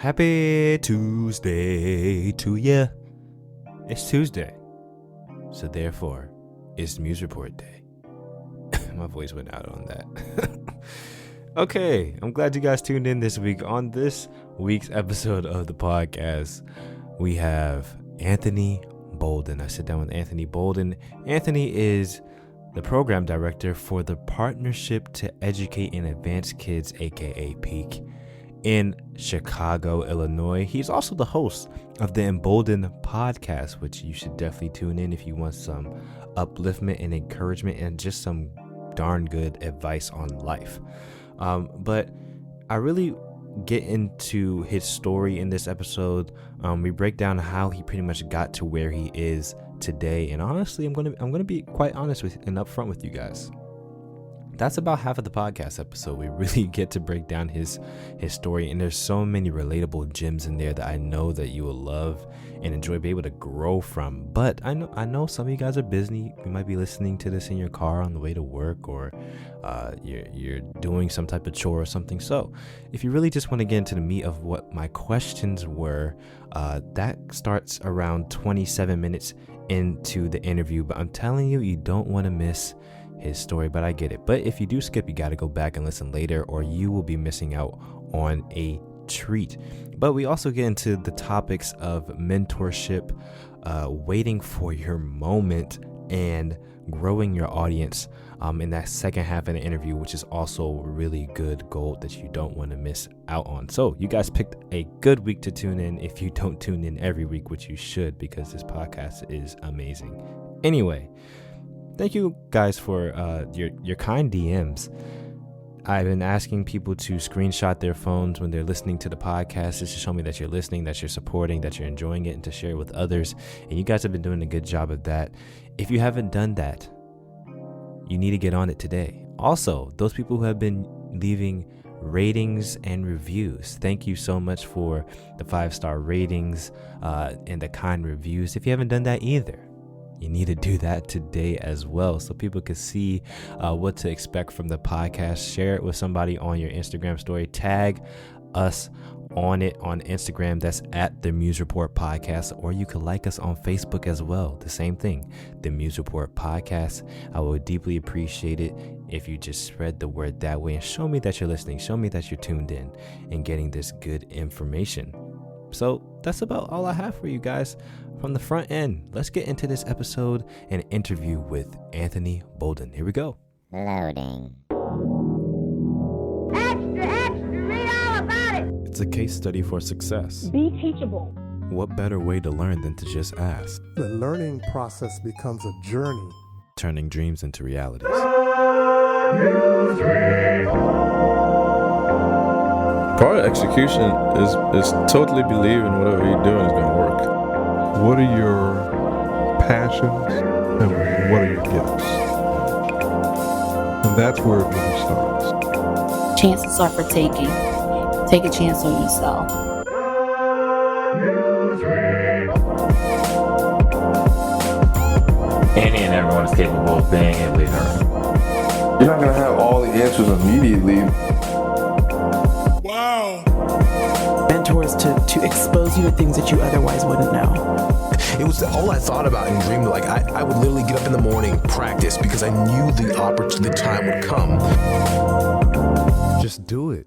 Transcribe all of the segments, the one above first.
Happy Tuesday to ya. It's Tuesday, so therefore, it's News Report Day. My voice went out on that. Okay, I'm glad you guys tuned in this week. On this week's episode of the podcast, we have Anthony Bolden. I sit down with Anthony Bolden. Anthony is the program director for the Partnership to Educate and Advance Kids, aka PEAK, in Chicago, Illinois. He's also the host of the Embolden Podcast, which you should definitely tune in if you want some upliftment and encouragement and just some darn good advice on life. But I really get into his story in this episode. We break down how he pretty much got to where he is today, and honestly, I'm gonna be quite honest with and upfront with you guys. That's about half of the podcast episode. We really get to break down his story, and there's so many relatable gems in there that I know that you will love and enjoy, be able to grow from. But I know some of you guys are busy. You might be listening to this in your car on the way to work, or you're doing some type of chore or something. So if you really just want to get into the meat of what my questions were, that starts around 27 minutes into the interview. But I'm telling you, you don't want to miss his story, but I get it. But if you do skip, you got to go back and listen later, or you will be missing out on a treat. But we also get into the topics of mentorship, waiting for your moment, and growing your audience in that second half of the interview, which is also really good gold that you don't want to miss out on. So you guys picked a good week to tune in if you don't tune in every week, which you should, because this podcast is amazing. Anyway, thank you guys for your kind DMs. I've been asking people to screenshot their phones when they're listening to the podcast, just to show me that you're listening, that you're supporting, that you're enjoying it, and to share it with others. And you guys have been doing a good job of that. If you haven't done that, you need to get on it today. Also, those people who have been leaving ratings and reviews, thank you so much for the 5-star ratings and the kind reviews. If you haven't done that either, you need to do that today as well, so people can see what to expect from the podcast. Share it with somebody on your Instagram story. Tag us on it on Instagram. That's at the Muse Report Podcast, or you could like us on Facebook as well. The same thing, the Muse Report Podcast. I would deeply appreciate it if you just spread the word that way and show me that you're listening. Show me that you're tuned in and getting this good information. So that's about all I have for you guys from the front end. Let's get into this episode and interview with Anthony Bolden. Here we go. Loading. Extra, read all about it. It's a case study for success. Be teachable. What better way to learn than to just ask? The learning process becomes a journey. Turning dreams into realities. Part of execution is totally believing whatever you're doing is going to work. What are your passions and what are your gifts? And that's where it really starts. Chances are for taking. Take a chance on yourself. Any and everyone is capable of being a leader. You're not going to have all the answers immediately. Mentors to expose you to things that you otherwise wouldn't know. It was all I thought about and dreamed. Like I would literally get up in the morning, practice, because I knew the time would come. Just do it.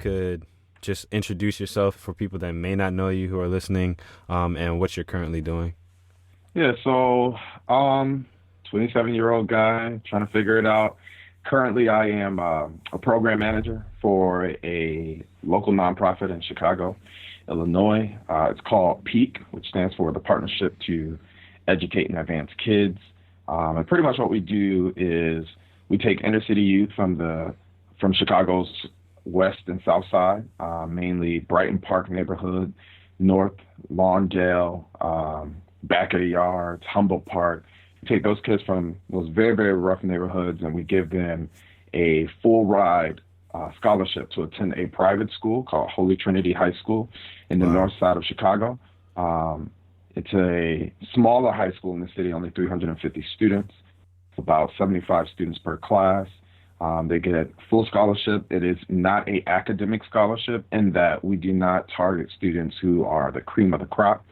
Could just introduce yourself for people that may not know you who are listening, and what you're currently doing. Yeah, so 27-year-old guy trying to figure it out. Currently, I am a program manager for a local nonprofit in Chicago, Illinois. It's called PEAK, which stands for the Partnership to Educate and Advance Kids. And pretty much what we do is we take inner city youth from Chicago's west and south side, mainly Brighton Park neighborhood, North, Lawndale, back of the yards, Humboldt Park. We take those kids from those very, very rough neighborhoods, and we give them a full ride scholarship to attend a private school called Holy Trinity High School in the north side of Chicago. It's a smaller high school in the city, only 350 students, about 75 students per class. They get a full scholarship. It is not an academic scholarship in that we do not target students who are the cream of the crop.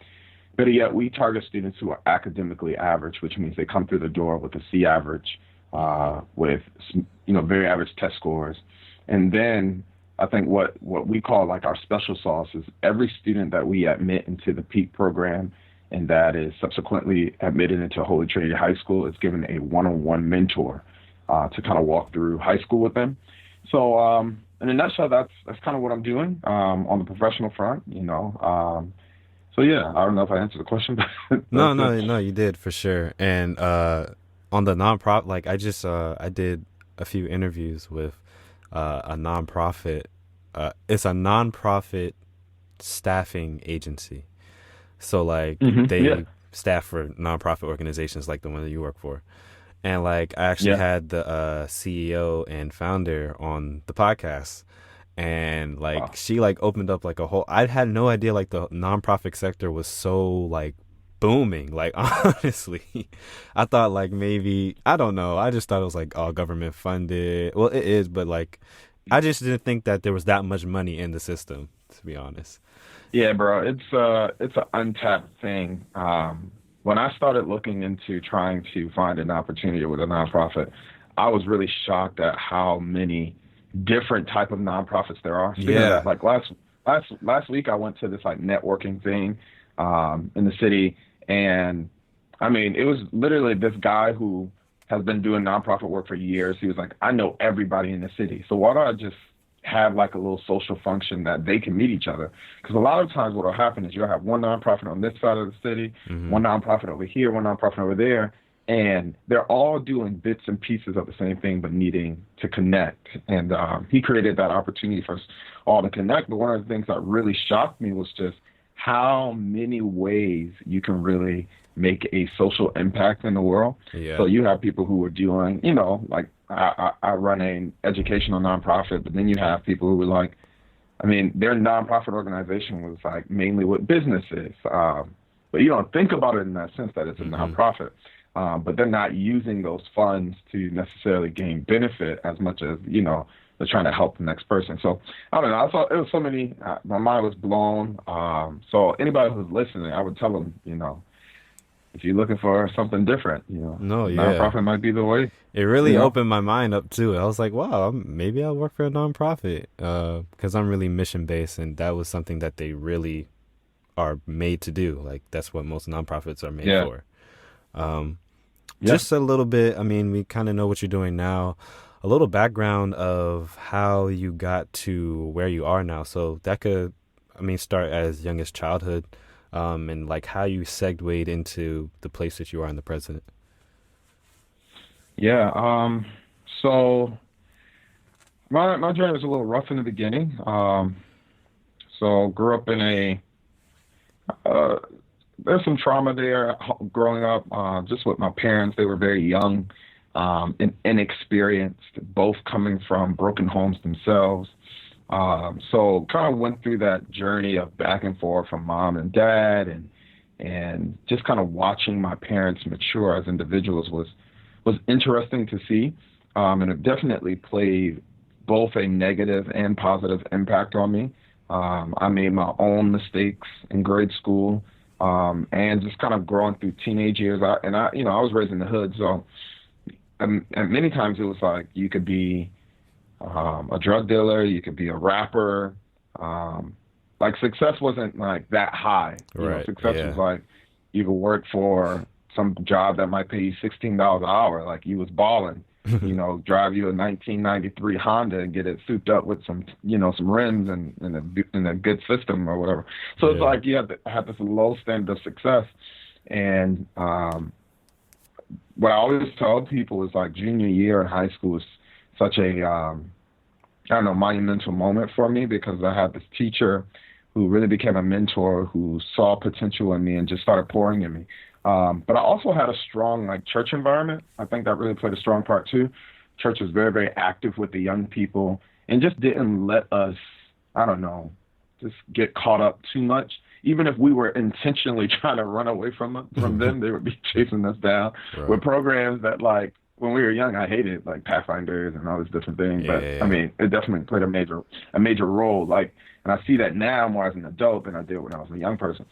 Better yet, we target students who are academically average, which means they come through the door with a C average, with very average test scores. And then I think what we call like our special sauce is every student that we admit into the PEAK program and that is subsequently admitted into Holy Trinity High School is given a one-on-one mentor to kind of walk through high school with them. So in a nutshell, that's kind of what I'm doing on the professional front, So yeah, I don't know if I answered the question. But No, you did for sure. And on the nonprofit, like I did a few interviews with a nonprofit. It's a nonprofit staffing agency. So like they staff for nonprofit organizations like the one that you work for. And like I actually had the CEO and founder on the podcast. And like she like opened up like a whole, I had no idea like the nonprofit sector was so like booming. Like honestly, I thought like maybe, I don't know, I just thought it was like all government funded. Well, it is, but like I just didn't think that there was that much money in the system, to be honest. Yeah, bro, it's an untapped thing. When I started looking into trying to find an opportunity with a nonprofit, I was really shocked at how many different type of nonprofits there are. That, like last week I went to this like networking thing in the city, and I mean it was literally this guy who has been doing nonprofit work for years. He was like, I know everybody in the city, so why don't I just have like a little social function that they can meet each other? Because a lot of times what will happen is you'll have one nonprofit on this side of the city, one nonprofit over here, one nonprofit over there, and they're all doing bits and pieces of the same thing, but needing to connect. And he created that opportunity for us all to connect. But one of the things that really shocked me was just how many ways you can really make a social impact in the world. Yeah. So you have people who are doing, like I run an educational nonprofit, but then you have people who are like, I mean, their nonprofit organization was like mainly what business is. But you don't think about it in that sense that it's a nonprofit. But they're not using those funds to necessarily gain benefit as much as, they're trying to help the next person. So I don't know. I thought it was so many, my mind was blown. So anybody who's listening, I would tell them, if you're looking for something different, nonprofit might be the way. It really opened my mind up too. I was like, wow, maybe I'll work for a nonprofit because I'm really mission based, and that was something that they really are made to do. Like that's what most nonprofits are made for. Just a little bit, I mean, we kind of know what you're doing now, a little background of how you got to where you are now. So that could, start as young as childhood, and like how you segued into the place that you are in the present. Yeah. So my journey was a little rough in the beginning. So grew up in there's some trauma there growing up, just with my parents. They were very young and inexperienced, both coming from broken homes themselves. So kind of went through that journey of back and forth from mom and dad, and just kind of watching my parents mature as individuals was interesting to see. And it definitely played both a negative and positive impact on me. I made my own mistakes in grade school. And just kind of growing through teenage years. I was raised in the hood, so and many times it was like you could be a drug dealer, you could be a rapper. Like success wasn't like that high. Success was like you could work for some job that might pay you $16 an hour, like you was balling. Drive you a 1993 Honda and get it souped up with some rims and a good system or whatever. So it's like you have to have this low standard of success. And what I always tell people is like junior year in high school is such a monumental moment for me, because I had this teacher who really became a mentor, who saw potential in me and just started pouring in me. But I also had a strong church environment. I think that really played a strong part too. Church was very, very active with the young people and just didn't let us, I don't know, just get caught up too much. Even if we were intentionally trying to run away from them, they would be chasing us down with programs that when we were young, I hated, Pathfinders and all these different things. But I mean, it definitely played a major role. And I see that now more as an adult than I did when I was a young person.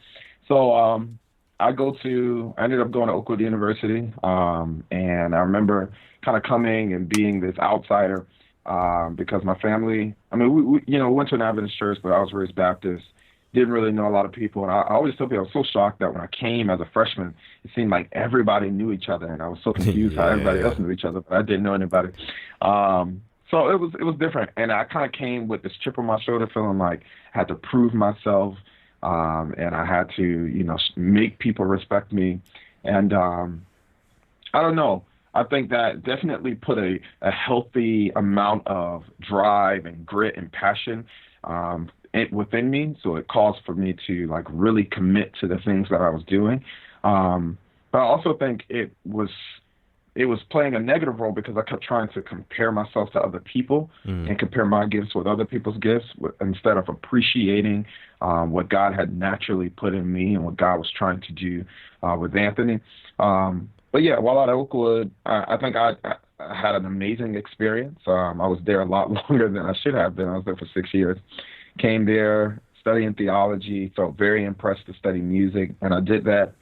So I ended up going to Oakwood University. And I remember kind of coming and being this outsider because my family, I mean, we went to an Adventist church, but I was raised Baptist. Didn't really know a lot of people. And I always tell people I was so shocked that when I came as a freshman, it seemed like everybody knew each other. And I was so confused how everybody else knew each other, but I didn't know anybody. So it was different. And I kind of came with this chip on my shoulder feeling like I had to prove myself. And I had to, make people respect me. And I don't know. I think that definitely put a healthy amount of drive and grit and passion within me, so it caused for me to really commit to the things that I was doing. But I also think it was playing a negative role because I kept trying to compare myself to other people and compare my gifts with other people's gifts instead of appreciating what God had naturally put in me and what God was trying to do with Anthony. But yeah, while at Oakwood, I think I had an amazing experience. I was there a lot longer than I should have been. I was there for 6 years. Came there studying theology, felt very impressed to study music, and I did that.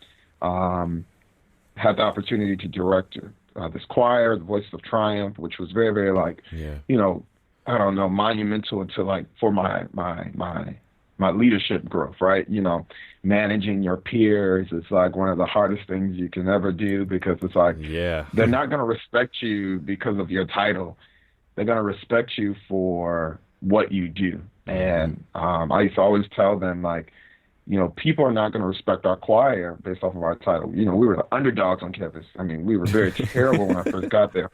Had the opportunity to direct this choir, the Voices of Triumph, which was very, very I don't know, monumental to for my leadership growth, right? Managing your peers is one of the hardest things you can ever do because it's they're not going to respect you because of your title. They're going to respect you for what you do. And I used to always tell them, people are not going to respect our choir based off of our title. We were the underdogs on campus. I mean, we were very terrible when I first got there.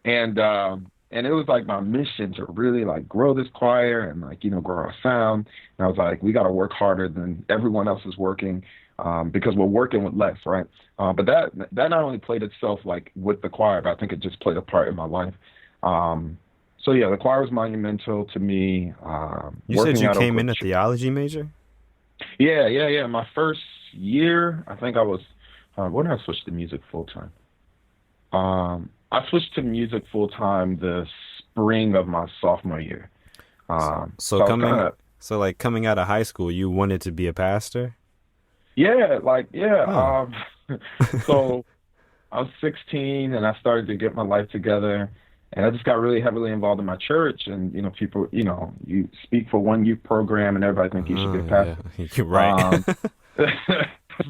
And it was my mission to really grow this choir and grow our sound. And I was we got to work harder than everyone else is working because we're working with less, right? But that not only played itself with the choir, but I think it just played a part in my life. So yeah, the choir was monumental to me. You said you came in a theology major? Yeah. My first year, I think I was, when did I switch to music full time? I switched to music full time the spring of my sophomore year. So coming out of high school, you wanted to be a pastor? Yeah. Oh. So I was 16 and I started to get my life together. And I just got really heavily involved in my church, and people, you speak for one youth program, and everybody think you should be a pastor. Yeah. You're right.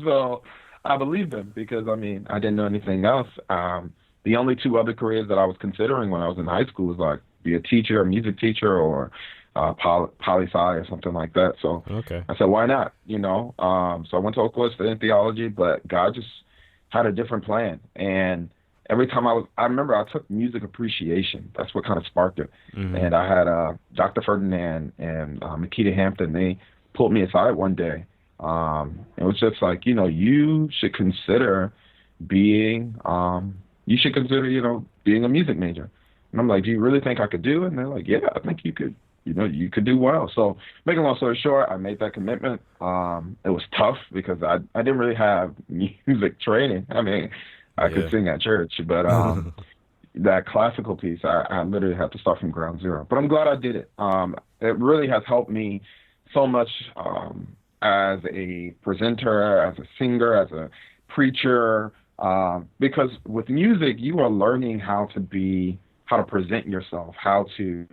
So I believed them because I didn't know anything else. The only two other careers that I was considering when I was in high school was be a teacher, a music teacher, or poli-sci or something like that. So I said, why not? So I went to Oakwood studying theology, but God just had a different plan. And every time I remember I took music appreciation. That's what kind of sparked it. Mm-hmm. And I had Dr. Ferdinand and Makita Hampton. They pulled me aside one day. It was just you should consider being, being a music major. And I'm like, do you really think I could do it? And they're like, yeah, I think you could. You could do well. So making a long story short, I made that commitment. It was tough because I didn't really have music training. I could sing at church, but that classical piece, I literally had to start from ground zero. But I'm glad I did it. It really has helped me so much as a presenter, as a singer, as a preacher, because with music, you are learning how to present yourself, how to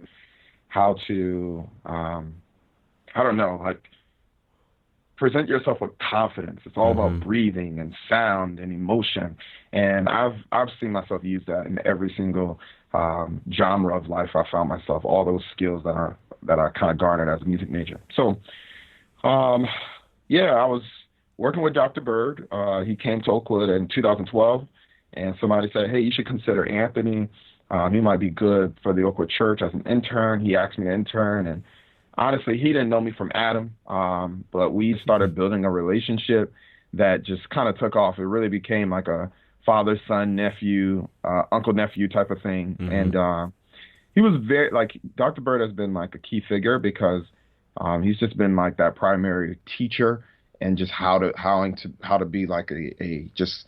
present yourself with confidence. It's all about breathing and sound and emotion. And I've seen myself use that in every single genre of life I found myself, all those skills that I kind of garnered as a music major. So, I was working with Dr. Bird. He came to Oakwood in 2012, and somebody said, hey, you should consider Anthony. He might be good for the Oakwood church as an intern. He asked me to intern, and honestly, he didn't know me from Adam, but we started building a relationship that just kind of took off. It really became like a father, son, nephew, uncle, nephew type of thing. And he was very, like, Dr. Bird has been like a key figure because he's just been like that primary teacher and just how to be like just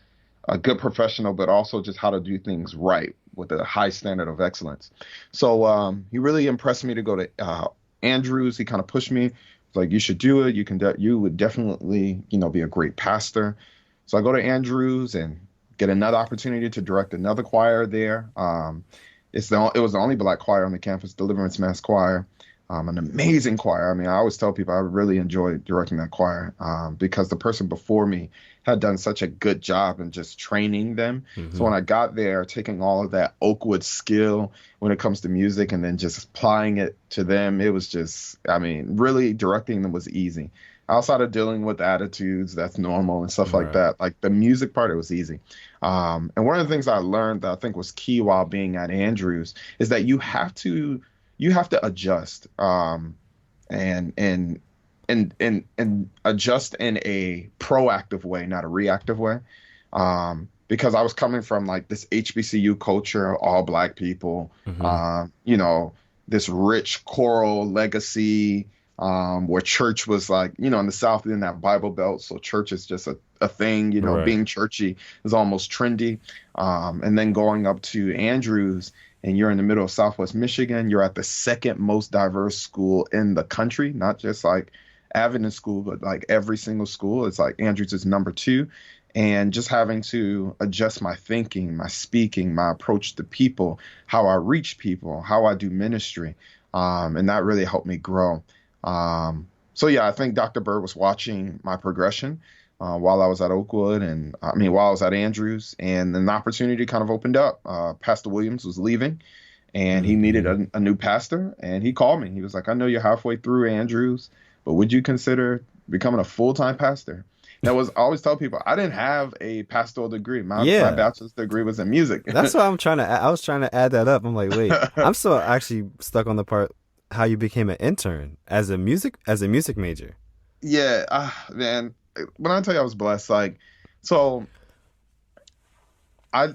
a good professional, but also just how to do things right with a high standard of excellence. So he really impressed me to go to Andrews. He kind of pushed me. It's like, you should do it. You would definitely, be a great pastor. So I go to Andrews and get another opportunity to direct another choir there. It was the only Black choir on the campus, Deliverance Mass Choir. An amazing choir. I mean, I always tell people I really enjoyed directing that choir because the person before me had done such a good job in just training them. So when I got there, taking all of that Oakwood skill when it comes to music and then just applying it to them, it was just, I mean, really directing them was easy. Outside of dealing with attitudes, that's normal and stuff like that. Like the music part, it was easy. And one of the things I learned that I think was key while being at Andrews is that you have to adjust and adjust in a proactive way, not a reactive way. Because I was coming from like this HBCU culture, all Black people, this rich choral legacy, where church was like, in the South, in that Bible Belt. So church is just a thing, being churchy is almost trendy. And then going up to Andrews, and you're in the middle of Southwest Michigan, you're at the second most diverse school in the country, not just like Adventist school, but like every single school. It's like Andrews is number 2. And just having to adjust my thinking, my speaking, my approach to people, how I reach people, how I do ministry. And that really helped me grow. So yeah, I think Dr. Bird was watching my progression while I was at Oakwood and while I was at Andrews, and an opportunity kind of opened up. Pastor Williams was leaving and he needed a new pastor, and he called me. He was like, I know you're halfway through Andrews, but would you consider becoming a full-time pastor? I always tell people I didn't have a pastoral degree. My bachelor's degree was in music. That's what I was trying to add that up. I'm like, wait, I'm still actually stuck on the part how you became an intern as a music major. Yeah, man. When I tell you I was blessed,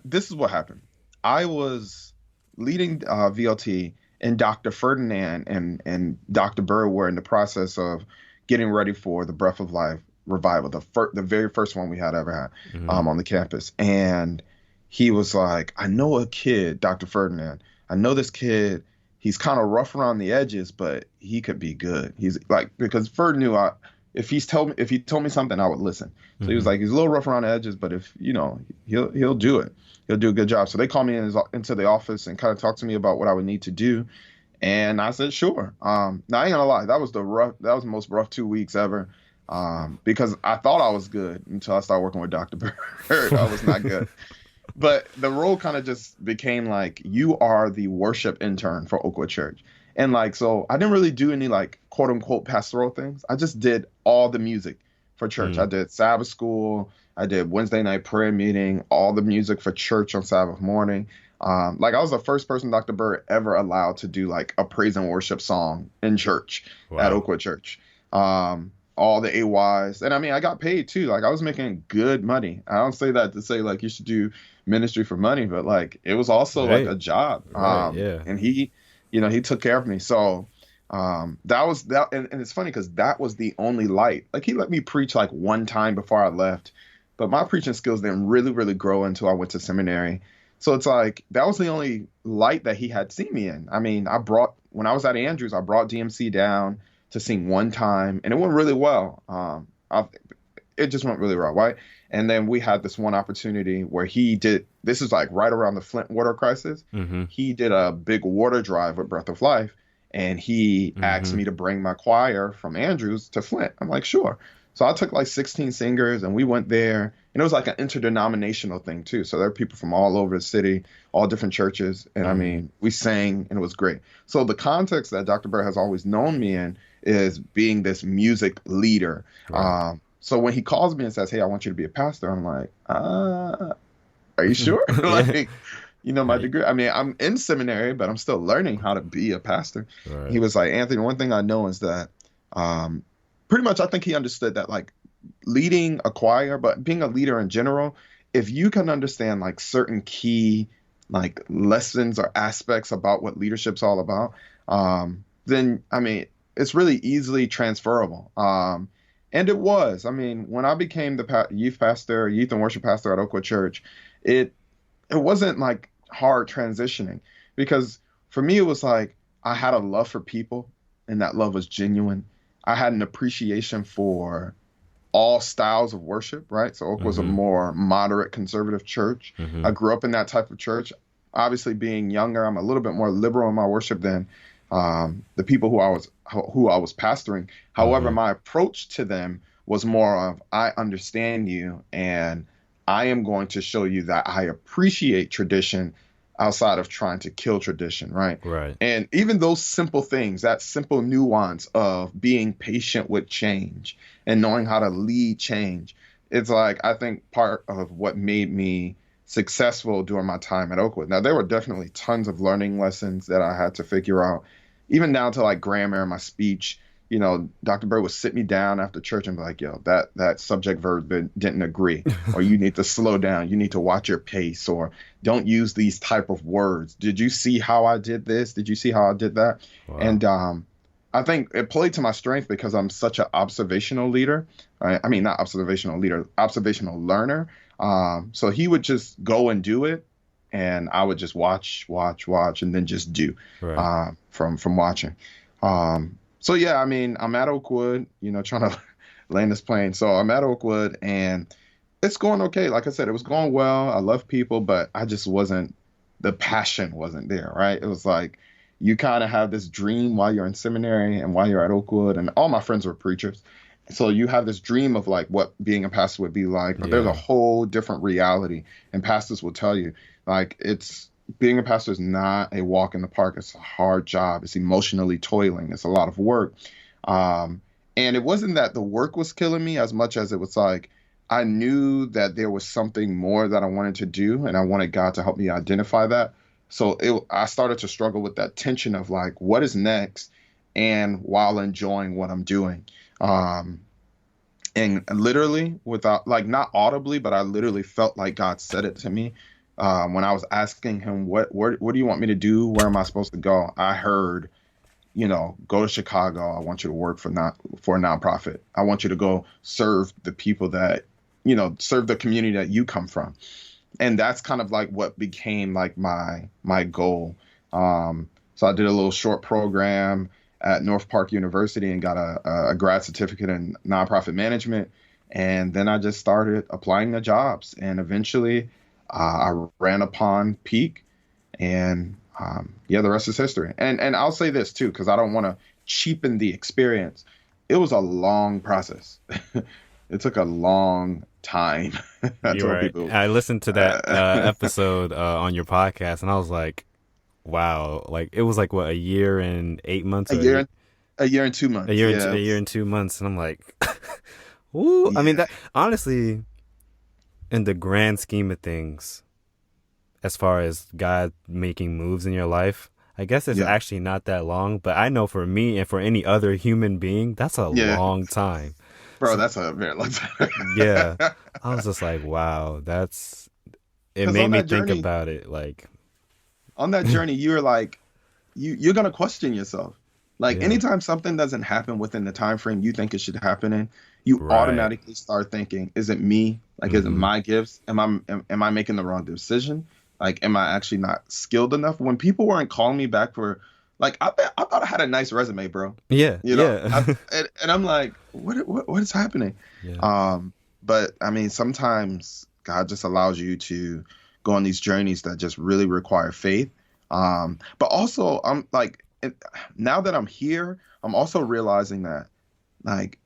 this is what happened. I was leading VLT, and Dr. Ferdinand and Dr. Bird were in the process of getting ready for the Breath of Life revival, the very first one we had ever had on the campus. And he was like, I know a kid, Dr. Ferdinand. I know this kid. He's kind of rough around the edges, but he could be good. He's like, because Ferd knew if he told me something, I would listen. So he was like, he's a little rough around the edges, but if he'll do it. He'll do a good job. So they called me into the office and kind of talked to me about what I would need to do, and I said sure. Now I ain't gonna lie, that was the most rough 2 weeks ever, because I thought I was good until I started working with Dr. Bird. I was not good. But the role kind of just became like, you are the worship intern for Oakwood Church. And so I didn't really do any quote unquote pastoral things. I just did all the music for church. I did Sabbath school. I did Wednesday night prayer meeting, all the music for church on Sabbath morning. I was the first person Dr. Bird ever allowed to do a praise and worship song in church at Oakwood Church. All the AYs. And I got paid too. I was making good money. I don't say that to say you should do ministry for money, but it was also a job. And he took care of me. So that was that. And it's funny because that was the only light. He let me preach one time before I left, but my preaching skills didn't really, really grow until I went to seminary. So it's that was the only light that he had seen me in. When I was at Andrews, I brought DMC down to sing one time, and it went really well. It just went really well, right? And then we had this one opportunity where this is right around the Flint water crisis. He did a big water drive with Breath of Life, and he asked me to bring my choir from Andrews to Flint. I'm like, sure. So I took 16 singers, and we went there, and it was an interdenominational thing too. So there are people from all over the city, all different churches. And we sang, and it was great. So the context that Dr. Bird has always known me in is being this music leader. Right. So when he calls me and says, hey, I want you to be a pastor, I'm like, are you sure? my degree. I mean, I'm in seminary, but I'm still learning how to be a pastor. Right. He was like, Anthony, one thing I know is that pretty much I think he understood that like leading a choir, but being a leader in general, if you can understand like certain key like lessons or aspects about what leadership's all about, then I mean, it's really easily transferable. And it was. I mean, when I became the youth and worship pastor at Oakwood Church, it wasn't like hard transitioning, because for me, it was like I had a love for people and that love was genuine. I had an appreciation for all styles of worship, right? So Oak was a more moderate conservative church. I grew up in that type of church. Obviously, being younger, I'm a little bit more liberal in my worship than the people who I was pastoring. However, my approach to them was more of, I understand you and I am going to show you that I appreciate tradition outside of trying to kill tradition, right? Right. And even those simple things, that simple nuance of being patient with change and knowing how to lead change, it's like, I think part of what made me successful during my time at Oakwood. Now, there were definitely tons of learning lessons that I had to figure out, even down to like grammar and my speech. You know, Dr. Bird would sit me down after church and be like, yo, that subject verb didn't agree, or you need to slow down. You need to watch your pace, or don't use these type of words. Did you see how I did this? Did you see how I did that? Wow. And I think it played to my strength because I'm such an observational leader. I mean, not observational leader, observational learner. So he would just go and do it, and I would just watch, and then just do from watching. So yeah, I mean, I'm at Oakwood, trying to land this plane. So I'm at Oakwood and it's going okay. Like I said, it was going well. I love people, but I just the passion wasn't there, right? It was like, you kind of have this dream while you're in seminary and while you're at Oakwood, and all my friends were preachers. So you have this dream of like what being a pastor would be like, but there's a whole different reality. And pastors will tell you, like, being a pastor is not a walk in the park. It's a hard job. It's emotionally toiling. It's a lot of work. And it wasn't that the work was killing me as much as it was like, I knew that there was something more that I wanted to do, and I wanted God to help me identify that. So I started to struggle with that tension of like, what is next? And while enjoying what I'm doing. And literally, without, like, not audibly, but I literally felt like God said it to me. When I was asking him, what do you want me to do? Where am I supposed to go? I heard, go to Chicago. I want you to work for a nonprofit. I want you to go serve the people that, serve the community that you come from. And that's kind of like what became like my goal. So I did a little short program at North Park University and got a grad certificate in nonprofit management. And then I just started applying to jobs. And eventually I ran upon Peak, and the rest is history. And I'll say this too, because I don't want to cheapen the experience. It was a long process. It took a long time. You're right. I listened to that episode on your podcast, and I was like, wow, like it was like what, a year and 8 months? A year and 2 months. A year and 2 months, and I'm like, ooh. Yeah. I mean, that honestly, in the grand scheme of things, as far as God making moves in your life, I guess it's actually not that long. But I know for me and for any other human being, that's a long time. Bro, that's a very long time. Yeah. I was just like, wow, it made me think about it. Like, on that journey, you're like, you're going to question yourself. Like, anytime something doesn't happen within the time frame you think it should happen in, you automatically start thinking, is it me? Like, is it my gifts? Am I making the wrong decision? Like, am I actually not skilled enough? When people weren't calling me back for, like, I thought I had a nice resume, bro. Yeah. And I'm like, what is happening? Yeah. But I mean, sometimes God just allows you to go on these journeys that just really require faith. But also, I'm like, now that I'm here, I'm also realizing that, like,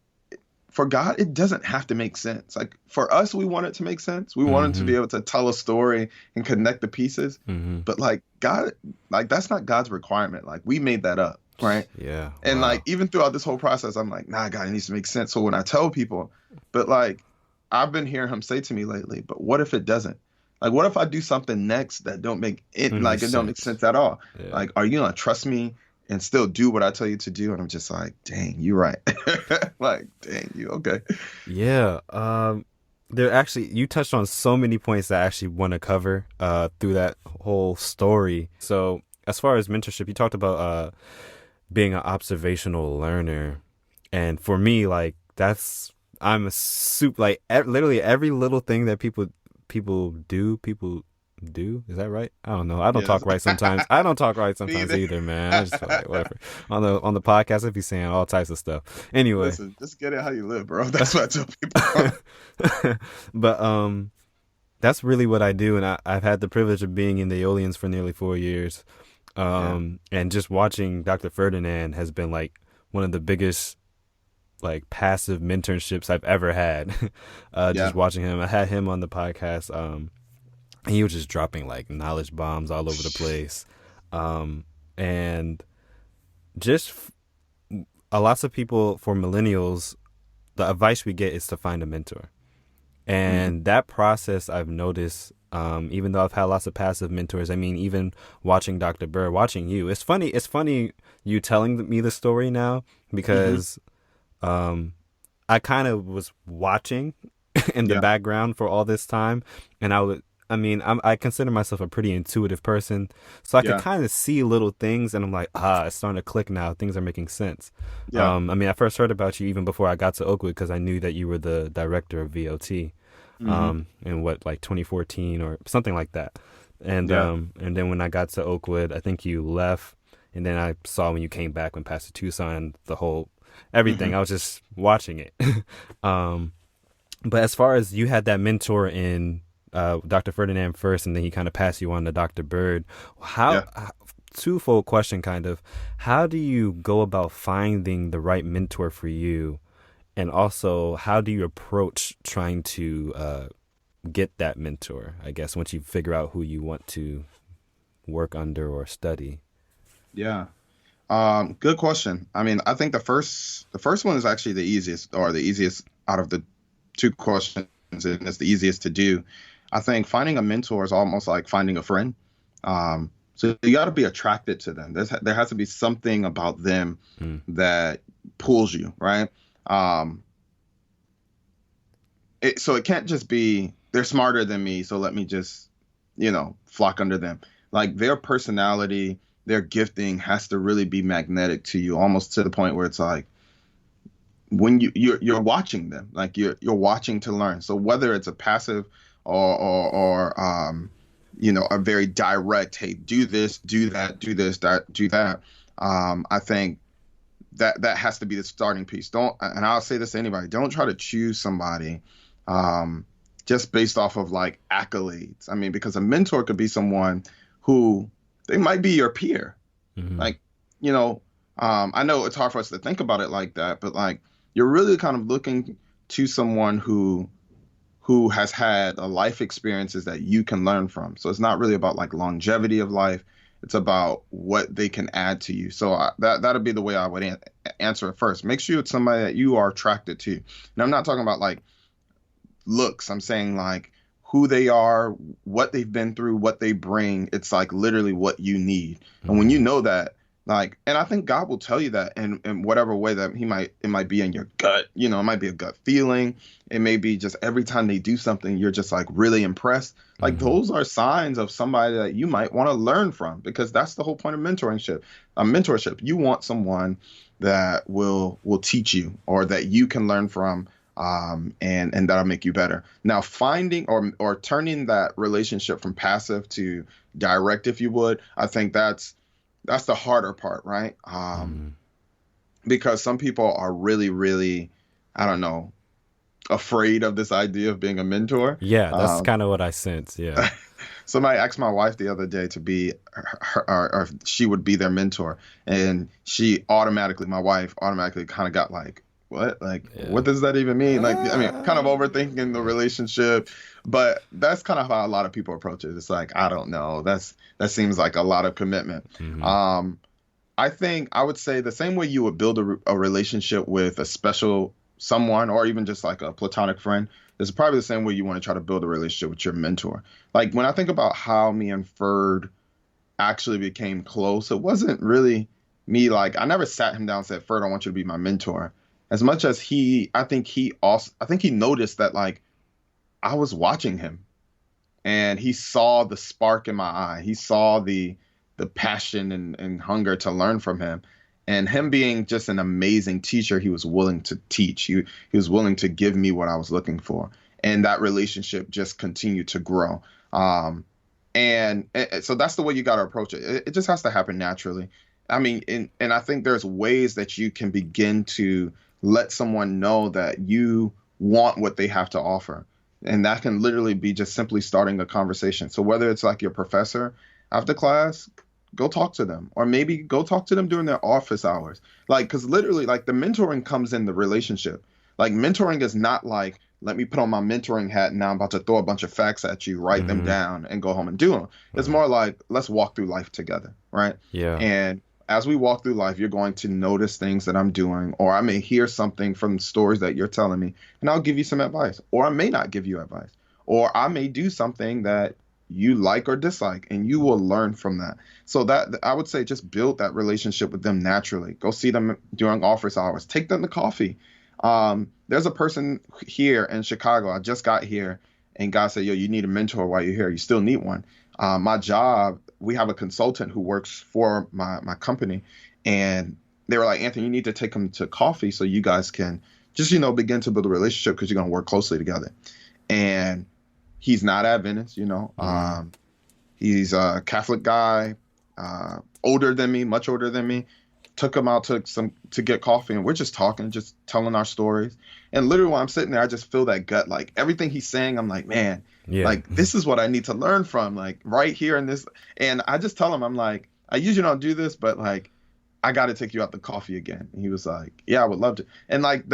for God, it doesn't have to make sense. Like, for us, we want it to make sense. We want it to be able to tell a story and connect the pieces. But like, God, like, that's not God's requirement. Like, we made that up, right? Yeah. And like, even throughout this whole process, I'm like, nah, God, it needs to make sense. So when I tell people, but like, I've been hearing him say to me lately, but what if it doesn't? Like, what if I do something next that don't make it like it don't make sense at all? Yeah. Like, are you gonna trust me and still do what I tell you to do? And I'm just like, dang, you right. Like, dang, you okay? Yeah. There actually, you touched on so many points that I actually want to cover through that whole story. So as far as mentorship, you talked about being an observational learner, and for me, like I'm a super like literally every little thing that people do. Is that right? I don't know. I don't talk right sometimes. I don't talk right sometimes either, man. I just like whatever. On the podcast, I be saying all types of stuff. Anyway, listen, just get it how you live, bro. That's what I tell people. But that's really what I do, and I've had the privilege of being in the Aeolians for nearly 4 years, and just watching Dr. Ferdinand has been like one of the biggest like passive mentorships I've ever had. Just watching him. I had him on the podcast. And he was just dropping like knowledge bombs all over the place. And just lots of people, for millennials, the advice we get is to find a mentor. And that process I've noticed, even though I've had lots of passive mentors, I mean, even watching Dr. Burr, watching you, it's funny you telling me the story now, because I kind of was watching in the background for all this time, and I consider myself a pretty intuitive person, so I can kind of see little things, and I'm like, it's starting to click now. Things are making sense. Yeah. I first heard about you even before I got to Oakwood, because I knew that you were the director of VOT in like 2014 or something like that. And then when I got to Oakwood, I think you left, and then I saw when you came back when Pastor Tucson, the whole everything. I was just watching it. But as far as you had that mentor in Dr. Ferdinand first, and then he kind of passed you on to Dr. Bird. Twofold question, kind of. How do you go about finding the right mentor for you? And also, how do you approach trying to get that mentor, I guess, once you figure out who you want to work under or study? Yeah. Good question. I mean, I think the first one is actually the easiest out of the two questions, and it's the easiest to do. I think finding a mentor is almost like finding a friend. So you got to be attracted to them. There has to be something about them that pulls you, right? So it can't just be they're smarter than me, so let me just, flock under them. Like, their personality, their gifting has to really be magnetic to you, almost to the point where it's like, when you're watching them, like you're watching to learn. So whether it's a passive or a very direct, hey, do this, do that, do this, do that. I think that has to be the starting piece. And I'll say this to anybody, don't try to choose somebody just based off of like accolades. I mean, because a mentor could be someone who they might be your peer. Like, I know it's hard for us to think about it like that, but like, you're really kind of looking to someone who has had life experiences that you can learn from. So it's not really about like longevity of life. It's about what they can add to you. So that'd be the way I would answer it first. Make sure it's somebody that you are attracted to. And I'm not talking about like looks. I'm saying like who they are, what they've been through, what they bring. It's like literally what you need. And when you know that, like, and I think God will tell you that in whatever way that it might be in your gut, it might be a gut feeling. It may be just every time they do something, you're just like really impressed. Like those are signs of somebody that you might want to learn from, because that's the whole point of mentorship. You want someone that will teach you, or that you can learn from, and that'll make you better. Now, finding or turning that relationship from passive to direct, if you would, I think that's the harder part, right? Because some people are really, really, I don't know, afraid of this idea of being a mentor. Yeah, that's kind of what I sense. Yeah. Somebody asked my wife the other day to be or she would be their mentor, and my wife automatically kind of got like, what? Like, what does that even mean? Like, I mean, kind of overthinking the relationship, but that's kind of how a lot of people approach it. It's like, I don't know. That seems like a lot of commitment. I think I would say the same way you would build a relationship with a special someone, or even just like a platonic friend, it's probably the same way you want to try to build a relationship with your mentor. Like when I think about how me and Ferd actually became close, it wasn't really me. Like I never sat him down and said, Ferd, I want you to be my mentor. As much as I think he noticed that like I was watching him, and he saw the spark in my eye. He saw the passion and hunger to learn from him. And him being just an amazing teacher, he was willing to teach. He was willing to give me what I was looking for. And that relationship just continued to grow. And so that's the way you got to approach it. It just has to happen naturally. I mean, and I think there's ways that you can begin to let someone know that you want what they have to offer. And that can literally be just simply starting a conversation. So whether it's like your professor after class, go talk to them, or maybe go talk to them during their office hours. Like, because literally, like the mentoring comes in the relationship. Like mentoring is not like, let me put on my mentoring hat and now I'm about to throw a bunch of facts at you, write them down and go home and do them. It's more like, let's walk through life together, right? Yeah. And as we walk through life, you're going to notice things that I'm doing, or I may hear something from stories that you're telling me, and I'll give you some advice, or I may not give you advice, or I may do something that you like or dislike, and you will learn from that. So that I would say just build that relationship with them naturally. Go see them during office hours. Take them to coffee. There's a person here in Chicago. I just got here, and God said, yo, you need a mentor while you're here. You still need one. My job, we have a consultant who works for my company, and they were like, Anthony, you need to take him to coffee so you guys can just, begin to build a relationship, because you're going to work closely together. And he's not Adventist, he's a Catholic guy, older than me, much older than me. Took him out to get coffee, and we're just talking, just telling our stories. And literally while I'm sitting there, I just feel that gut, like everything he's saying, I'm like, man, like this is what I need to learn from, like right here in this. And I just tell him, I'm like, I usually don't do this, but like, I got to take you out to coffee again. And he was like, yeah, I would love to. And like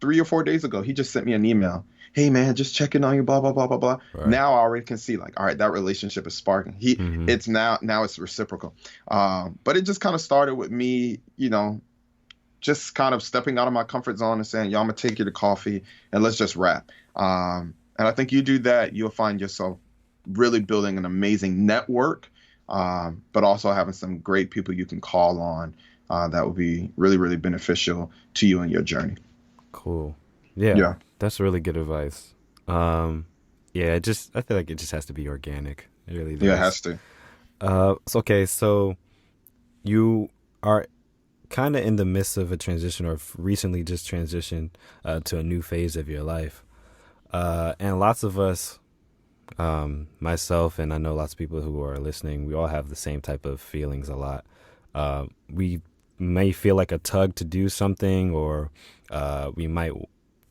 3 or 4 days ago, he just sent me an email. Hey man, just checking on you, blah, blah, blah, blah, blah. Right. Now I already can see like, all right, that relationship is sparking. It's now it's reciprocal. But it just kind of started with me, just kind of stepping out of my comfort zone and saying, yo, I'm gonna take you to coffee and let's just rap. And I think you do that, you'll find yourself really building an amazing network, but also having some great people you can call on that would be really, really beneficial to you in your journey. Cool. Yeah. That's really good advice. I feel like it just has to be organic. It really does. Yeah, it has to. So you are kind of in the midst of a transition, or recently just transitioned to a new phase of your life. And lots of us, myself, and I know lots of people who are listening, we all have the same type of feelings a lot. We may feel like a tug to do something, or we might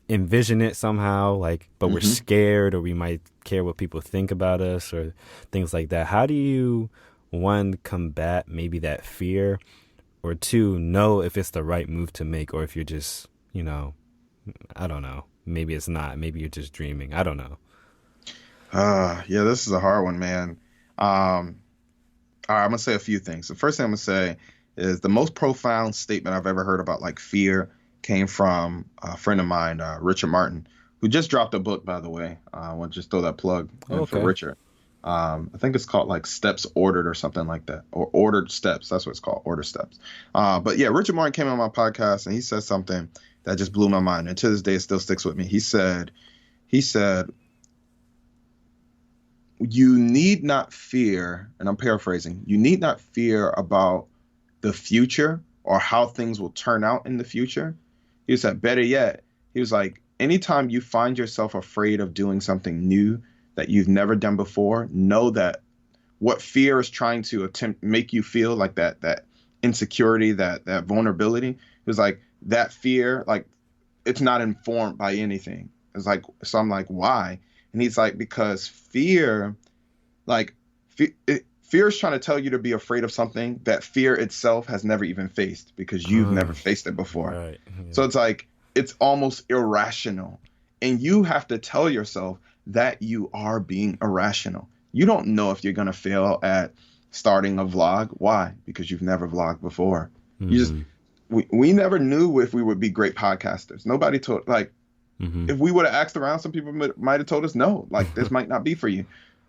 envision it somehow, but we're scared, or we might care what people think about us, or things like that. How do you, one, combat maybe that fear, or two, know if it's the right move to make, or if you're just, I don't know, maybe it's not, maybe you're just dreaming, I don't know. Yeah, this is a hard one, man. All right, I'm gonna say a few things. The first thing I'm gonna say is the most profound statement I've ever heard about fear came from a friend of mine, Richard Martin, who just dropped a book, by the way. I want to just throw that plug in for Richard. I think it's called Steps Ordered or something like that, or Ordered Steps. That's what it's called, Ordered Steps. But yeah, Richard Martin came on my podcast and he said something that just blew my mind. And to this day, it still sticks with me. He said, you need not fear, and I'm paraphrasing, you need not fear about the future or how things will turn out in the future. He said, better yet, he was like, anytime you find yourself afraid of doing something new that you've never done before, know that what fear is trying to attempt make you feel, like that insecurity, that vulnerability, it was like that fear, it's not informed by anything. It's like, so I'm like, why? And he's like, because fear is trying to tell you to be afraid of something that fear itself has never even faced, because you've never faced it before. Right. Yeah. So it's like, it's almost irrational. And you have to tell yourself that you are being irrational. You don't know if you're going to fail at starting a vlog. Why? Because you've never vlogged before. we never knew if we would be great podcasters. Nobody told, like, if we would have asked around, some people might have told us no, like this might not be for you.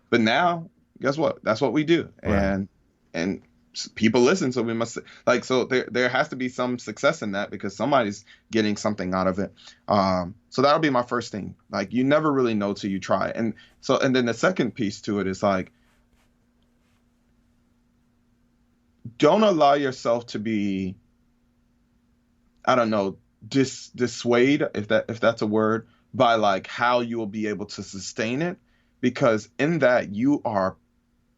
But now, guess what? That's what we do, Right. and people listen. So we must, like, so there has to be some success in that because somebody's getting something out of it. So that'll be my first thing. Like, you never really know till you try. And then the second piece to it is like, don't allow yourself to be, I don't know, dissuade, if that's a word, by like how you will be able to sustain it, because in that you are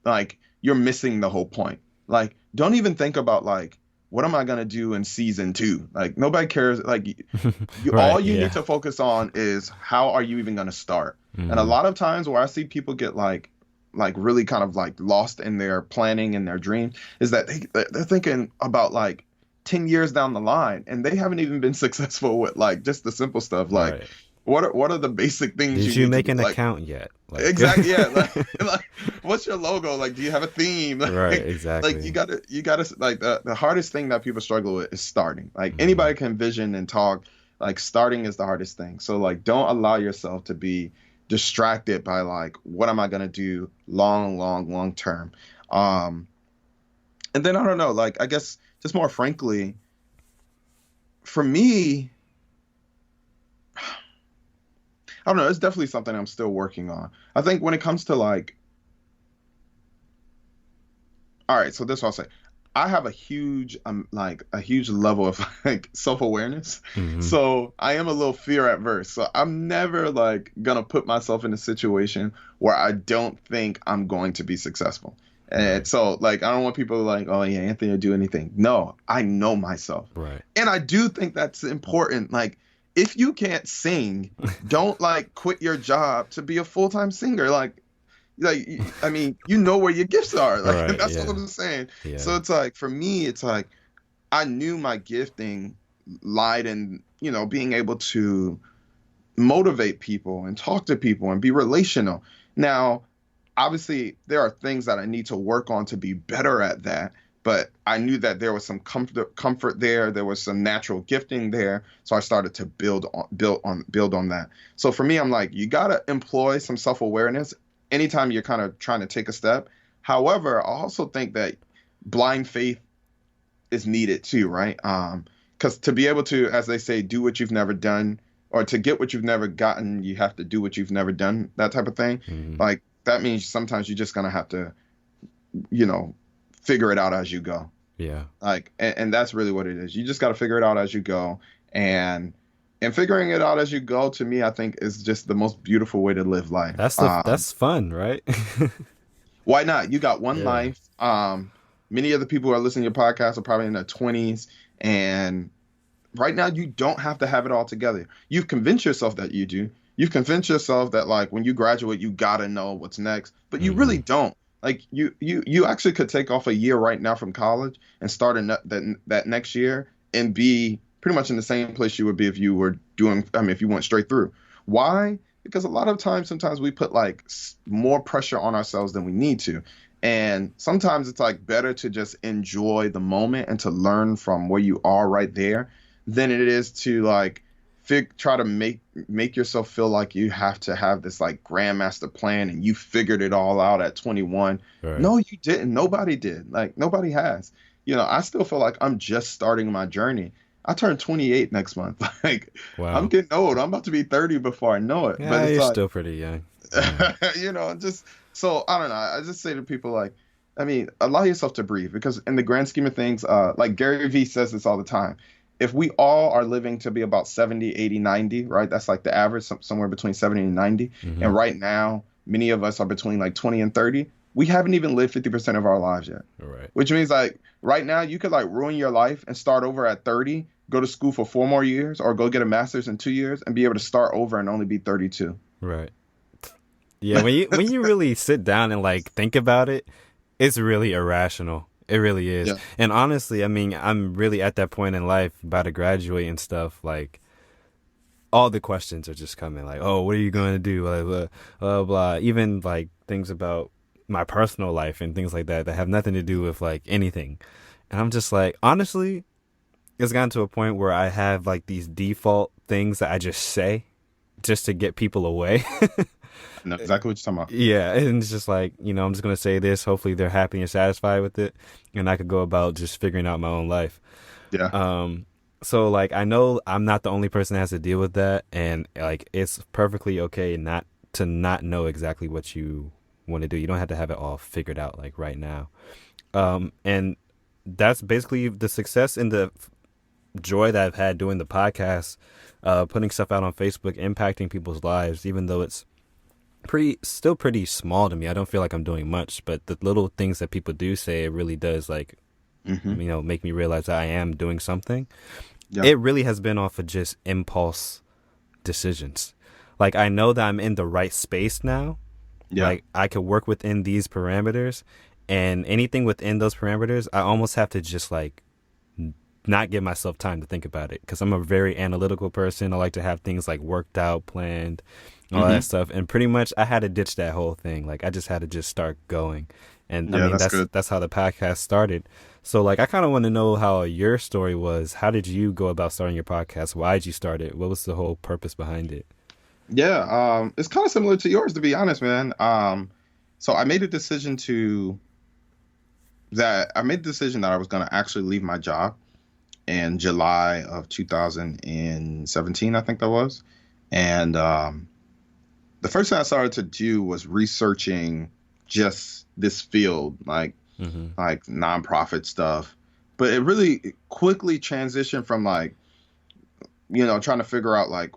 like, you're missing the whole point. Like, don't even think about like, what am I gonna do in season 2? Like, nobody cares. Like, Right, all you yeah. need to focus on is how are you even gonna start. And a lot of times where I see people get like really kind of like lost in their planning and their dreams is that they're thinking about like 10 years down the line, and they haven't even been successful with like just the simple stuff. Like, Right. what are the basic things? Did you need make to an do? Like, account yet? Like, exactly. Yeah. Like, what's your logo? Like, do you have a theme? Like, Right, exactly. Like, you gotta like the hardest thing that people struggle with is starting. Like, anybody can vision and talk. Like, starting is the hardest thing. So like, don't allow yourself to be distracted by like, what am I gonna do long term? And then I don't know. Like, I guess just more frankly, for me, I don't know. It's definitely something I'm still working on. I think when it comes to like, all right, so this I'll say, I have a huge level of like self-awareness. So I am a little fear adverse. So I'm never like gonna put myself in a situation where I don't think I'm going to be successful. And so like, I don't want people to like, oh yeah, Anthony will do anything. No, I know myself. Right. And I do think that's important. Like, if you can't sing, don't like quit your job to be a full-time singer. Like, I mean, you know where your gifts are. Like, Right, that's yeah. what I'm saying. Yeah. So it's like, for me, it's like, I knew my gifting lied in, being able to motivate people and talk to people and be relational. Now, obviously, there are things that I need to work on to be better at that. But I knew that there was some comfort there. There was some natural gifting there. So I started to build on that. So for me, I'm like, you got to employ some self-awareness anytime you're kind of trying to take a step. However, I also think that blind faith is needed too, right? Because to be able to, as they say, do what you've never done, or to get what you've never gotten, you have to do what you've never done, that type of thing. Like, that means sometimes you're just going to have to, figure it out as you go. Yeah. Like, and that's really what it is. You just got to figure it out as you go. And figuring it out as you go, to me, I think is just the most beautiful way to live life. That's fun, right? Why not? You got one Yeah. life. Many of the people who are listening to your podcast are probably in their 20s. And right now, you don't have to have it all together. You've convinced yourself that you do. You've convinced yourself that, like, when you graduate, you got to know what's next. But you really don't. Like, you actually could take off a year right now from college and start that next year and be pretty much in the same place you would be if you were if you went straight through. Why? Because a lot of times, sometimes we put like more pressure on ourselves than we need to. And sometimes it's like better to just enjoy the moment and to learn from where you are right there than it is to like try to make yourself feel like you have to have this like grandmaster plan and you figured it all out at 21. Right. No, you didn't. Nobody did. Like, nobody has. I still feel like I'm just starting my journey. I turn 28 next month. Like, Wow. I'm getting old. I'm about to be 30 before I know it. Yeah, but it's you're like, still pretty young. just so I don't know. I just say to people, like, I mean, allow yourself to breathe, because in the grand scheme of things, like Gary Vee says this all the time. If we all are living to be about 70, 80, 90, right? That's like the average, somewhere between 70 and 90. And right now, many of us are between like 20 and 30. We haven't even lived 50% of our lives yet. Right. Which means like right now you could like ruin your life and start over at 30, go to school for 4 more years, or go get a master's in 2 years and be able to start over and only be 32. Right. Yeah, when you really sit down and like think about it, it's really irrational. It really is. Yeah. And honestly, I mean, I'm really at that point in life, about to graduate and stuff. Like, all the questions are just coming. Like, oh, what are you going to do? Like, blah, blah, blah. Even like things about my personal life and things like that have nothing to do with like anything. And I'm just like, honestly, it's gotten to a point where I have like these default things that I just say just to get people away. I know exactly what you're talking about. Yeah, and it's just like, I'm just going to say this. Hopefully they're happy and satisfied with it. And I could go about just figuring out my own life. Yeah. So, like, I know I'm not the only person that has to deal with that. And, like, it's perfectly okay not to not know exactly what you want to do. You don't have to have it all figured out, like, right now. And that's basically the success and the joy that I've had doing the podcast, putting stuff out on Facebook, impacting people's lives, even though it's still pretty small to me. I don't feel like I'm doing much, but the little things that people do say, it really does like, make me realize that I am doing something. Yeah. It really has been off of just impulse decisions. Like, I know that I'm in the right space now. Yeah. Like, I could work within these parameters, and anything within those parameters, I almost have to just like not give myself time to think about it, because I'm a very analytical person. I like to have things like worked out, planned, all that stuff. And pretty much I had to ditch that whole thing. Like, I just had to just start going. And I mean, that's how the podcast started. So like, I kind of want to know how your story was. How did you go about starting your podcast? Why did you start it? What was the whole purpose behind it? Yeah. It's kind of similar to yours, to be honest, man. So I made a decision that I was going to actually leave my job in July of 2017, I think that was. And, the first thing I started to do was researching just this field, like nonprofit stuff. But it really quickly transitioned from like, trying to figure out like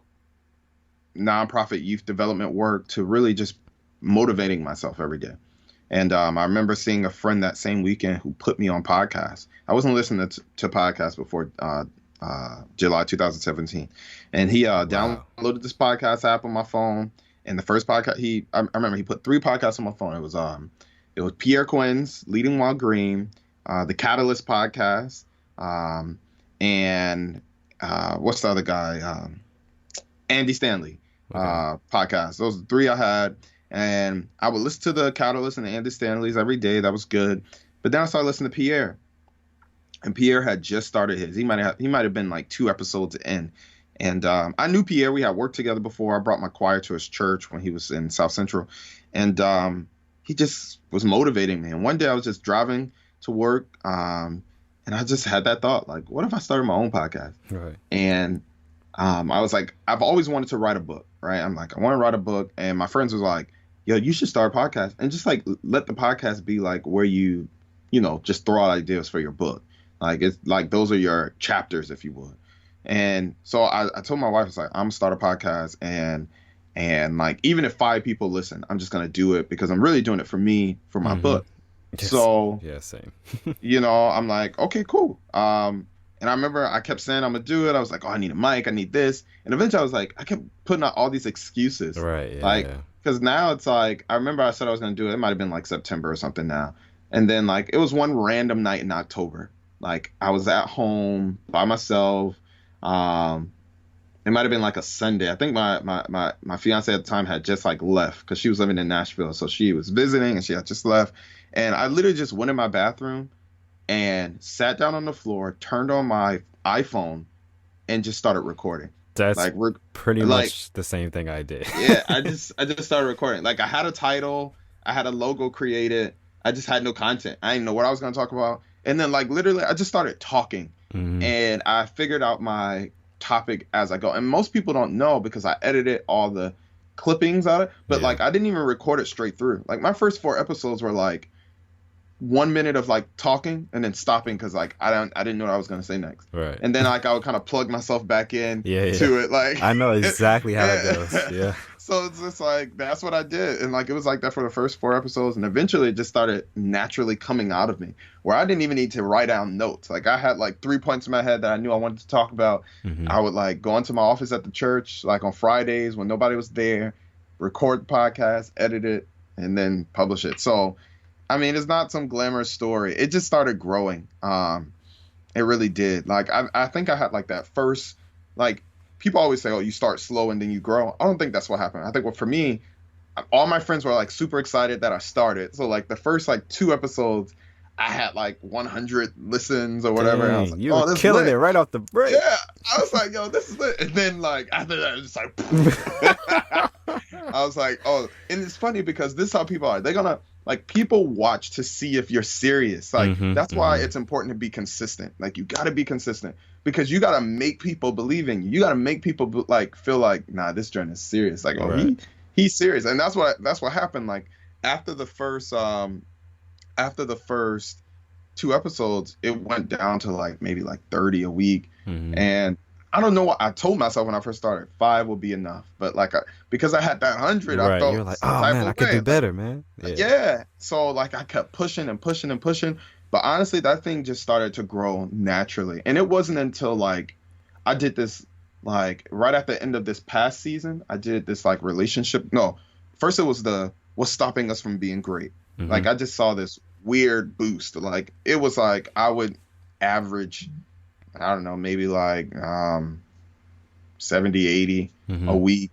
nonprofit youth development work to really just motivating myself every day. And I remember seeing a friend that same weekend who put me on podcasts. I wasn't listening to podcasts before July 2017. And he downloaded this podcast app on my phone. And the first podcast, I remember he put 3 podcasts on my phone. It was Pierre Quinn's Leading While Green, the Catalyst podcast, and what's the other guy? Andy Stanley podcast. Those are the 3 I had. And I would listen to the Catalyst and the Andy Stanleys every day. That was good. But then I started listening to Pierre. And Pierre had just started his. He might have been like 2 episodes in. And I knew Pierre. We had worked together before. I brought my choir to his church when he was in South Central. And he just was motivating me. And one day I was just driving to work. And I just had that thought, like, what if I started my own podcast? Right. And I was like, I've always wanted to write a book, right? I'm like, I want to write a book. And my friends was like, yo, you should start a podcast. And just like, let the podcast be like where you just throw out ideas for your book. Like, it's like, those are your chapters, if you would. And so I told my wife, it's like, I'm gonna start a podcast, and like, even if 5 people listen, I'm just gonna do it because I'm really doing it for me, for my book. Yes. So yeah, same. I'm like, okay, cool. And I remember I kept saying I'm gonna do it. I was like, oh, I need a mic, I need this, and eventually I was like, I kept putting out all these excuses, right? Yeah, like, because now it's like, I remember I said I was gonna do it. It might have been like September or something now, and then like it was one random night in October. Like, I was at home by myself. It might have been like a Sunday. I think my fiance at the time had just like left because she was living in Nashville. So she was visiting and she had just left. And I literally just went in my bathroom and sat down on the floor, turned on my iPhone, and just started recording. That's like pretty much the same thing I did. Yeah, I just started recording. Like, I had a title, I had a logo created, I just had no content. I didn't know what I was going to talk about. And then like literally I just started talking. And I figured out my topic as I go. And most people don't know because I edited all the clippings out of it. But like, I didn't even record it straight through. Like, my first 4 episodes were like 1 minute of like talking and then stopping because like I didn't know what I was gonna say next. Right. And then like I would kind of plug myself back in to it. Like, I know exactly how it goes. Yeah. So it's just like, that's what I did. And like, it was like that for the first 4 episodes. And eventually it just started naturally coming out of me where I didn't even need to write down notes. Like, I had like 3 points in my head that I knew I wanted to talk about. I would like go into my office at the church, like on Fridays when nobody was there, record the podcast, edit it, and then publish it. So, I mean, it's not some glamorous story. It just started growing. It really did. Like, I think I had like that first, like, people always say, oh, you start slow and then you grow. I don't think that's what happened. I think for me, all my friends were like super excited that I started. So like the first like 2 episodes, I had like 100 listens or whatever. And I was like, you were killing it right off the break. Yeah, I was like, yo, this is it. And then like after that, it's just like, I was like, oh, and it's funny because this is how people are. They're gonna like people watch to see if you're serious. Like that's why it's important to be consistent. Like you got to be consistent because you got to make people believe in you. You got to make people like feel like, nah, this journey is serious. Like, oh, he's serious, and that's what happened. Like after the first 2 episodes, it went down to like maybe like 30 a week, and I don't know what I told myself when I first started. 5 would be enough, but like because I had that 100, I felt you're like, oh man, I could do better, man. Yeah. So like I kept pushing and pushing and pushing, but honestly, that thing just started to grow naturally, and it wasn't until like I did this like right at the end of this past season, I did this like relationship. No, first it was what's stopping us from being great. Like I just saw this weird boost. Like it was like I would average, I don't know, maybe like 70, 80 a week.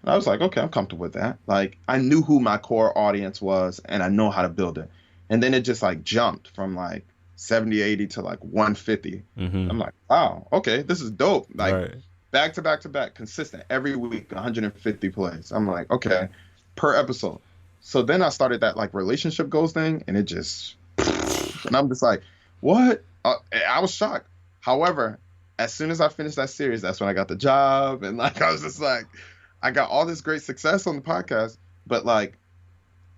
And I was like, okay, I'm comfortable with that. Like I knew who my core audience was and I know how to build it. And then it just like jumped from like 70, 80 to like 150. I'm like, wow, okay, this is dope. Like back to back to back, consistent every week, 150 plays. I'm like, okay, per episode. So then I started that like relationship goals thing, and it just, and I'm just like, what? I was shocked. However, as soon as I finished that series, that's when I got the job, and like I was just like, I got all this great success on the podcast, but like,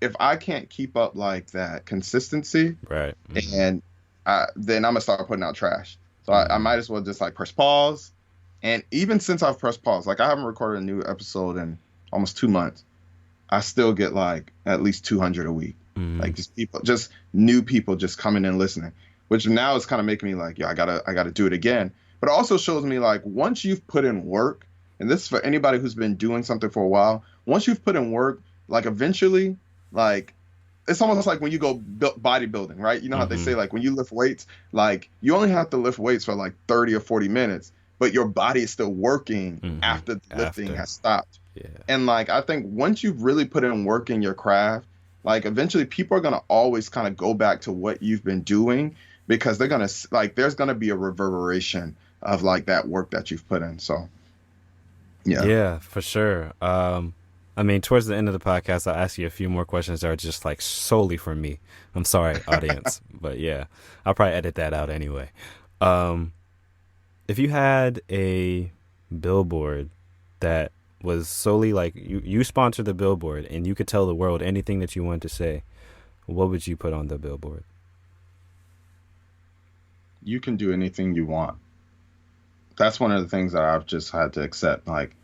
if I can't keep up like that consistency, and then I'm gonna start putting out trash. So I might as well just like press pause. And even since I've pressed pause, like I haven't recorded a new episode in almost 2 months. I still get like at least 200 a week. Like just new people just coming in listening, which now is kind of making me like, yeah, I gotta do it again. But it also shows me like once you've put in work, and this is for anybody who's been doing something for a while, once you've put in work, like eventually, like it's almost like when you go bodybuilding, right? You know how they say like when you lift weights, like you only have to lift weights for like 30 or 40 minutes, but your body is still working after the lifting has stopped. And like I think once you've really put in work in your craft, like eventually people are gonna always kind of go back to what you've been doing because they're gonna like there's gonna be a reverberation of like that work that you've put in. So yeah, for sure. I mean, towards the end of the podcast, I'll ask you a few more questions that are just like solely for me. I'm sorry, audience, but yeah, I'll probably edit that out anyway. If you had a billboard that was solely like you sponsored the billboard and you could tell the world anything that you wanted to say, what would you put on the billboard? You can do anything you want. That's one of the things that I've just had to accept. Like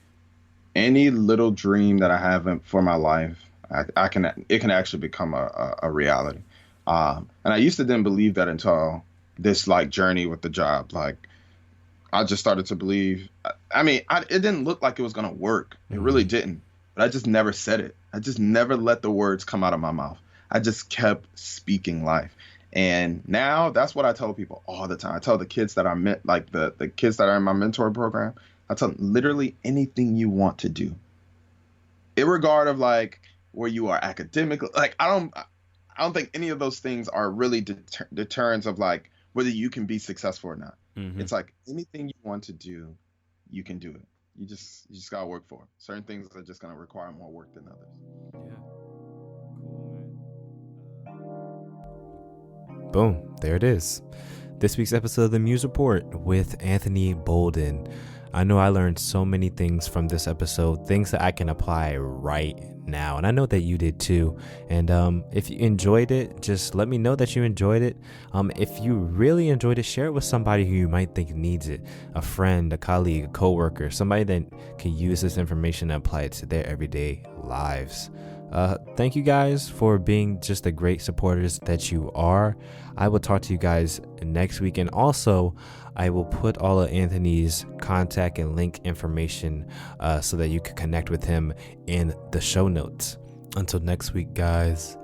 any little dream that I have for my life, it can actually become a reality. And I used to didn't believe that until this like journey with the job. Like I just started to believe. I mean, it didn't look like it was going to work. It really didn't. But I just never said it. I just never let the words come out of my mouth. I just kept speaking life. And now that's what I tell people all the time. I tell the kids that are like the kids that are in my mentor program, I tell them literally anything you want to do. Irregardless of like where you are academically. Like I don't think any of those things are really deterrents of like whether you can be successful or not. It's like anything you want to do, you can do it. You just gotta work for it. Certain things are just gonna require more work than others. Yeah. Cool, man. Boom. There it is. This week's episode of the Muse Report with Anthony Bolden. I know I learned so many things from this episode, things that I can apply right now, and I know that you did too. And if you enjoyed it, just let me know that you enjoyed it. If you really enjoyed it, share it with somebody who you might think needs it, a friend, a colleague, a coworker, somebody that can use this information and apply it to their everyday lives. Thank you guys for being just the great supporters that you are. I will talk to you guys next week, and also I will put all of Anthony's contact and link information so that you can connect with him in the show notes. Until next week, guys,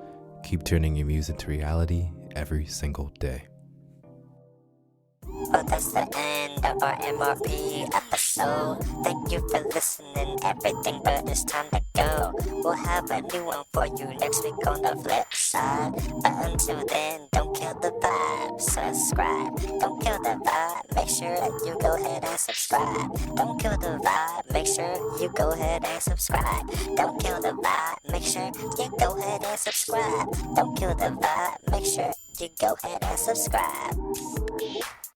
keep turning your muse into reality every single day. Well, that's the end of our MRP episode. Thank you for listening, everything, but it's time to go. We'll have a new one for you next week on the flip side. But until then, don't kill the vibe, subscribe. Don't kill the vibe, make sure you go ahead and subscribe. Don't kill the vibe, make sure you go ahead and subscribe. Don't kill the vibe, make sure you go ahead and subscribe. Don't kill the vibe, make sure you go ahead and subscribe.